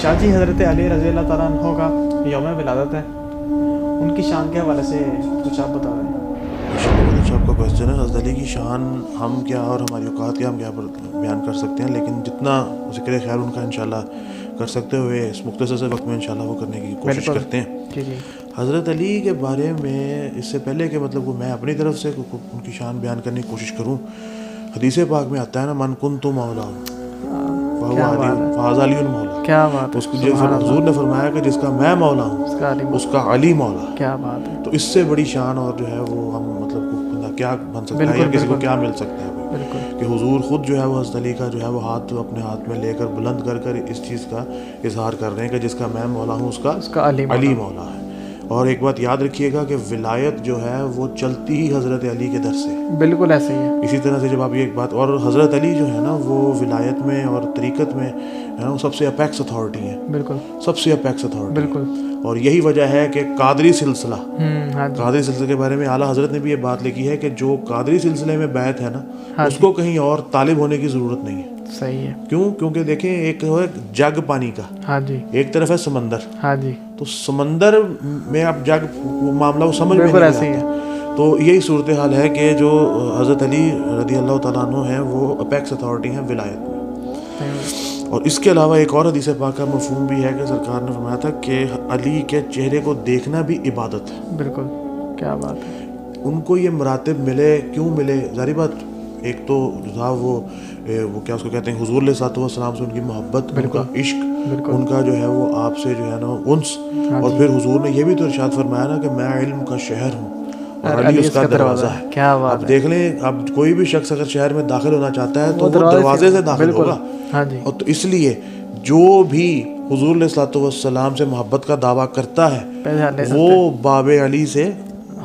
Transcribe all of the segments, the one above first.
شاہ جی حضرت علی رضی اللہ تعالیٰ عنہ کا یوم ولادت ہے، ان کی شان کے حوالے سے کچھ آپ بتا دیں۔ بہت اچھا آپ کا کویشچن ہے۔ حضرت علی کی شان ہم کیا اور ہماری اوقات کیا ہم کیا بیان کر سکتے ہیں، لیکن جتنا ذکر خیر ان کا انشاءاللہ کر سکتے ہوئے اس مختصر سے وقت میں انشاءاللہ وہ کرنے کی کوشش کرتے ہیں۔ جی جی حضرت علی کے بارے میں اس سے پہلے کہ مطلب میں اپنی طرف سے ان کی شان بیان کرنے کی کوشش کروں، حدیث پاک میں آتا ہے نا، من کنت مولا فاز علی مولا، کیا بات اس کو حضور نے فرمایا کہ جس کا میں مولا ہوں اس کا علی مولا ہے۔ کیا بات ہے، تو اس سے بڑی شان اور جو ہے وہ ہم مطلب بندہ کیا بن سکتا ہے یا کسی کو کیا مل سکتا ہے بالکل کہ حضور خود جو ہے وہ حضرت علی کا جو ہے وہ ہاتھ اپنے ہاتھ میں لے کر بلند کر کر اس چیز کا اظہار کر رہے ہیں کہ جس کا میں مولا ہوں اس کا علی مولا ہے۔ اور ایک بات یاد رکھیے گا کہ ولایت جو ہے وہ چلتی ہی حضرت علی کے در سے، بالکل ایسے ہی ہے۔ اسی طرح سے جب آپ یہ ایک بات، اور حضرت علی جو ہے نا وہ ولایت میں اور طریقت میں ہے نا وہ سب سے اپیکس اتھارٹی ہیں، بالکل سب سے اپیکس اتھارٹی، بالکل۔ اور یہی وجہ ہے کہ قادری سلسلہ، ہاں جی، قادری سلسلے کے بارے میں اعلیٰ حضرت نے بھی یہ بات لکھی ہے کہ جو قادری سلسلے میں بیعت ہے نا اس کو کہیں اور طالب ہونے کی ضرورت نہیں ہے۔ صحیح ہے۔ کیوں؟ کیونکہ دیکھیں ایک ہے جگ پانی کا، ہاں جی ایک طرف ہے سمندر، ہاں جی تو سمندر میں اب جگ معاملہ وہ سمجھ میں بالکل نہیں ایسے ہی آتا۔ تو یہی صورتحال ہے کہ جو حضرت علی رضی اللہ تعالیٰ عنہ ہیں وہ اپیکس اتھارٹی ہیں ولایت میں۔ اور اس کے علاوہ ایک اور حدیث پاک کا مفہوم بھی ہے کہ سرکار نے فرمایا تھا کہ علی کے چہرے کو دیکھنا بھی عبادت ہے۔ بالکل، کیا بات ہے۔ ان کو یہ مراتب ملے، کیوں ملے؟ ظاہری بات ایک تو تھا وہ کیا اس کو کہتے ہیں حضور علیہ الصلوۃ والسلام سے ان کی محبت، ان کا عشق، ان کا جو ہے وہ آپ سے جو ہے نا انس، اور پھر حضور نے یہ بھی تو ارشاد فرمایا نا کہ میں علم کا شہر ہوں اور علی اس کا دروازہ ہے۔ کیا بات اب دیکھ لیں، اب کوئی بھی شخص اگر شہر میں داخل ہونا چاہتا ہے تو وہ دروازے سے داخل ہوگا۔ ہاں جی، اور تو اس لیے جو بھی حضور علیہ الصلوۃ والسلام سے محبت کا دعویٰ کرتا ہے وہ باب علی سے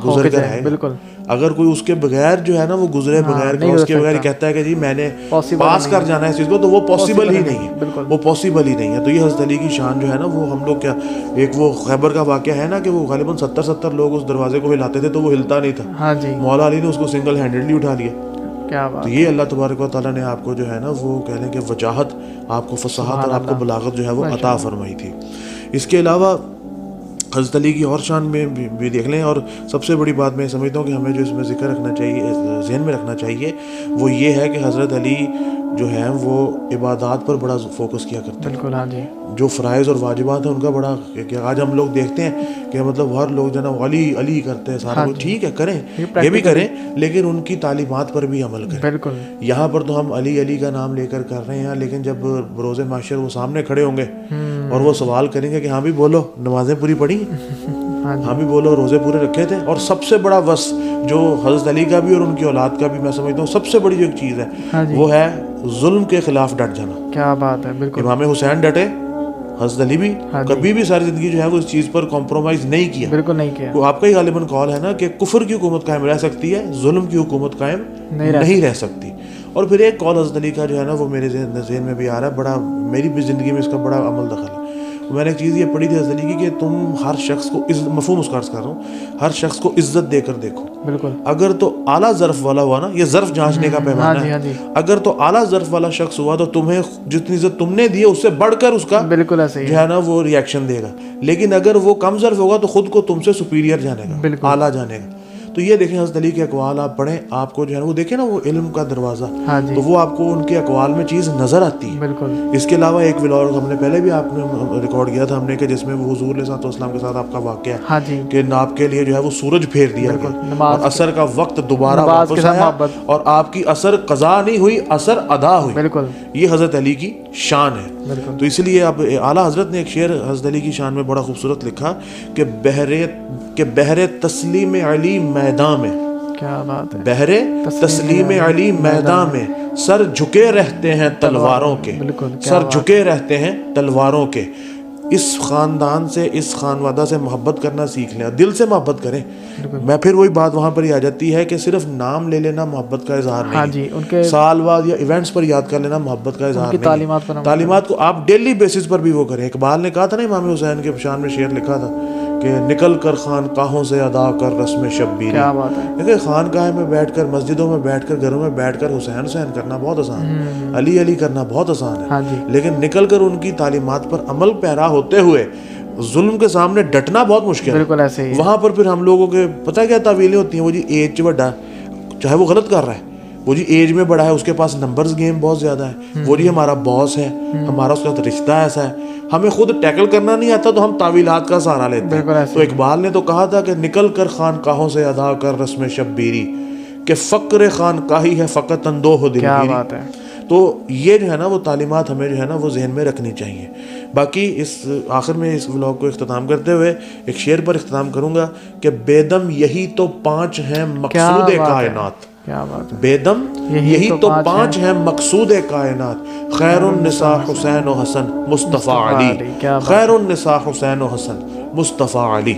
گزر کر آئے۔ بالکل، اگر کوئی اس کے بغیر جو ہے نا وہ گزرے بغیر اس کے بغیر کہتا ہے کہ جی میں نے پاس کر جانا ہے اس چیز کو، تو وہ پاسبل ہی نہیں ہے، وہ پاسبل ہی نہیں ہے۔ تو یہ حضرت علی کی شان جو ہے نا وہ ہم لوگ کیا، ایک وہ خیبر کا واقعہ ہے نا کہ وہ غالباً 70 لوگ اس دروازے کو ہلاتے تھے تو وہ ہلتا نہیں تھا، ہاں جی، مولا علی نے اس کو سنگل ہینڈڈلی اٹھا لیا۔ کیا بات۔ تو یہ اللہ تبارک و تعالیٰ نے آپ کو جو ہے نا وہ کہہ لیں کہ وجاہت، آپ کو فصاحت اور آپ کو بلاغت جو ہے وہ عطا فرمائی تھی۔ اس کے علاوہ حضرت علی کی اور شان میں بھی دیکھ لیں، اور سب سے بڑی بات میں سمجھتا ہوں کہ ہمیں جو اس میں ذکر رکھنا چاہیے، ذہن میں رکھنا چاہیے، وہ یہ ہے کہ حضرت علی جو ہیں وہ عبادات پر بڑا فوکس کیا کرتے ہیں۔ بالکل، ہاں جی، جو فرائض اور واجبات ہیں ان کا بڑا، کہ آج ہم لوگ دیکھتے ہیں کہ مطلب ہر لوگ جو ہے نا علی علی کرتے ہیں سارا کچھ، ٹھیک ہے کریں، یہ بھی کریں، لیکن ان کی تعلیمات پر بھی عمل کریں۔ بالکل، یہاں پر تو ہم علی علی کا نام لے کر رہے ہیں، لیکن جب بروز محشر وہ سامنے کھڑے ہوں گے اور وہ سوال کریں گے کہ ہاں بھی بولو نمازیں پوری پڑھی، ہاں بھی بولو روزے پورے رکھے تھے، اور سب سے بڑا وصف جو حضرت علی کا بھی اور ان کی اولاد کا بھی میں سمجھتا ہوں سب سے بڑی جو ایک چیز ہے وہ ہے ظلم کے خلاف ڈٹ جانا۔ کیا بات ہے، بالکل۔ امام حسین ڈٹے، حضرت علی بھی کبھی بھی ساری زندگی جو ہے وہ اس چیز پر کمپرومائز نہیں کیا، بالکل نہیں کیا۔ تو آپ کا ہی غالباً قول ہے نا کہ کفر کی حکومت قائم رہ سکتی ہے، ظلم کی حکومت قائم نہیں رہ سکتی۔ اور پھر ایک قول حضرت علی کا جو ہے نا وہ میرے ذہن میں بھی آ رہا ہے، بڑا میری بھی زندگی میں اس کا بڑا عمل دخل ہے۔ میں نے ایک چیز یہ پڑھی تھی حضرت علی کی کہ تم ہر شخص کو مفہوم اس کا عرض کر رہا ہوں، ہر شخص کو عزت دے کر دیکھو، بالکل۔ اگر تو اعلیٰ ظرف والا ہوا نا، یہ ظرف جانچنے کا پیمانہ ہے، اگر تو اعلیٰ ظرف والا شخص ہوا تو تمہیں جتنی عزت تم نے دی ہے اس سے بڑھ کر اس کا بالکل ایسے جو ہے نا وہ ری ایکشن دے گا، لیکن اگر وہ کم ظرف ہوگا تو خود کو تم سے سپیریئر جانے گا، اعلیٰ جانے گا۔ تو یہ دیکھیں حضرت علی کے اقوال آپ پڑھیں، آپ کو جو ہے نا وہ دیکھیں نا وہ علم کا دروازہ، تو وہ آپ کو ان کے اقوال میں چیز نظر آتی ہے۔ بالکل۔ اس کے علاوہ ایک ولاگ ہم نے پہلے بھی آپ نے ریکارڈ کیا تھا ہم نے، کہ جس میں وہ حضور علیہ الصلوۃ والسلام کے ساتھ آپ کا واقعہ ہے کہ آپ کے لیے جو ہے وہ سورج پھیر دیا گیا اور عصر کا وقت دوبارہ واپس آیا اور آپ کی عصر قضا نہیں ہوئی، عصر ادا ہوئی۔ بالکل، یہ حضرت علی کی شان ہے۔ تو اس لیے اب اعلیٰ حضرت نے ایک شعر حضرت علی کی شان میں بڑا خوبصورت لکھا کہ بہر تسلیم علی میدان میں، کیا بات ہے، بہر تسلیم علی میدان میں سر جھکے رہتے ہیں تلواروں کے، سر جھکے رہتے ہیں تلواروں کے۔ اس خاندان سے، اس خانوادہ سے محبت کرنا سیکھ لیں، دل سے محبت کریں۔ میں پھر وہی بات وہاں پر ہی آ جاتی ہے کہ صرف نام لے لینا محبت کا اظہار نہیں، سال بعد یا ایونٹس پر یاد کر لینا محبت کا اظہار نہیں۔ تعلیمات کو آپ ڈیلی بیسس پر بھی وہ کریں۔ اقبال نے کہا تھا نا امام حسین کے شان میں شعر لکھا تھا کہ نکل کر خانقاہوں سے ادا کر رسم شبیری. کیا بات ہے. دیکھیں خانقاہ میں بیٹھ کر, مسجدوں میں بیٹھ کر, گھروں میں بیٹھ کر حسین حسین کرنا بہت آسان ہے, علی علی کرنا بہت آسان ہے, ہاں جی. لیکن نکل کر ان کی تعلیمات پر عمل پیرا ہوتے ہوئے ظلم کے سامنے ڈٹنا بہت مشکل ہے. بالکل ایسے ہی. وہاں پر پھر ہم لوگوں کے پتہ کیا تعویلیں ہوتی ہیں, وہ جی ایج سے بڑا, چاہے وہ غلط کر رہا ہے, وہ جی ایج میں بڑا ہے, اس کے پاس نمبرز گیم بہت زیادہ ہے, وہ جی ہمارا باس ہے, ہمارا اس کے ساتھ رشتہ ایسا ہے, ہمیں خود ٹیکل کرنا نہیں آتا تو ہم تعویلات کا سہارا لیتے ہیں. تو اقبال نے تو کہا تھا کہ نکل کر خانقاہوں سے ادا کر رسم شبیری, کہ فقر خانقاہی ہے فقط اندوہ دلگیری. کیا بات ہے. تو یہ جو ہے نا وہ تعلیمات ہمیں جو ہے نا وہ ذہن میں رکھنی چاہیے. باقی اس آخر میں اس ولاگ کو اختتام کرتے ہوئے ایک شعر پر اختتام کروں گا کہ بے دم یہی تو 5 ہیں مقصود کائنات. کیا بات ہے. بے دم یہی تو 5 ہیں مقصود کائنات. خیر النساء حسین و حسن مصطفیٰ علی. خیر النساء حسین و حسن مصطفیٰ علی.